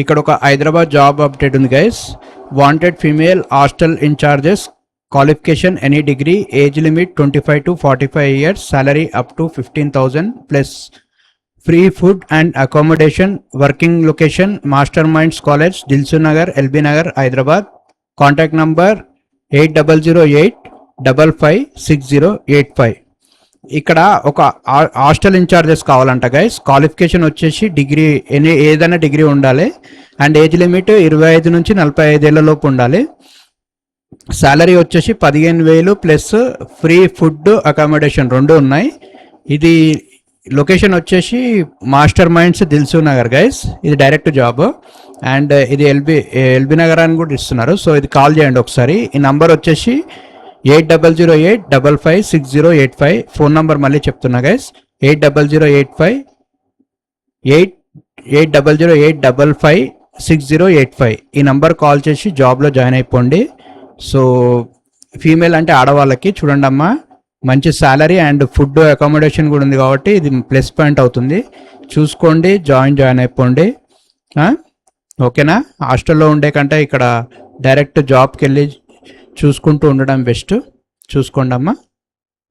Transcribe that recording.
ఇక్కడ ఒక Hyderabad job update ఉంది guys. Wanted female hostel in-charges, qualification any degree, age limit 25 to 45 years, salary up to 15,000 plus free food and accommodation, working location Master Minds College, Dilsu Nagar, LB Nagar, Hyderabad. Contact number 8008556085. ఇక్కడ ఒక hostel in-charges కావాలంట guys. Qualification వచ్చేసి degree, ఏదైనా degree ఉండాలి. And age limit 25 నుంచి 45 ఏళ్ల లోపు ఉండాలి. శాలరీ వచ్చేసి 15,000 ప్లస్ ఫ్రీ ఫుడ్ అకామిడేషన్ 2 ఉన్నాయి. ఇది లొకేషన్ వచ్చేసి మాస్టర్ మైండ్స్ దిల్సు నగర్ గైస్. ఇది డైరెక్ట్ జాబ్. అండ్ ఇది ఎల్బీ నగర్ అని కూడా ఇస్తున్నారు. సో ఇది కాల్ చేయండి ఒకసారి. ఈ నంబర్ వచ్చేసి 8008556085. ఫోన్ నంబర్ మళ్ళీ చెప్తున్నా గైస్, 8008556085. ఈ నంబర్ కాల్ చేసి జాబ్లో జాయిన్ అయిపోండి. సో ఫీమేల్ అంటే ఆడవాళ్ళకి చూడండి అమ్మా, మంచి శాలరీ అండ్ ఫుడ్ అకామిడేషన్ కూడా ఉంది కాబట్టి ఇది ప్లస్ పాయింట్ అవుతుంది. చూసుకోండి, జాయిన్ అయిపోండి. ఓకేనా? హాస్టల్లో ఉండే కంటే ఇక్కడ డైరెక్ట్ జాబ్కి వెళ్ళి చూసుకుంటూ ఉండడం బెస్ట్. చూసుకోండి అమ్మా.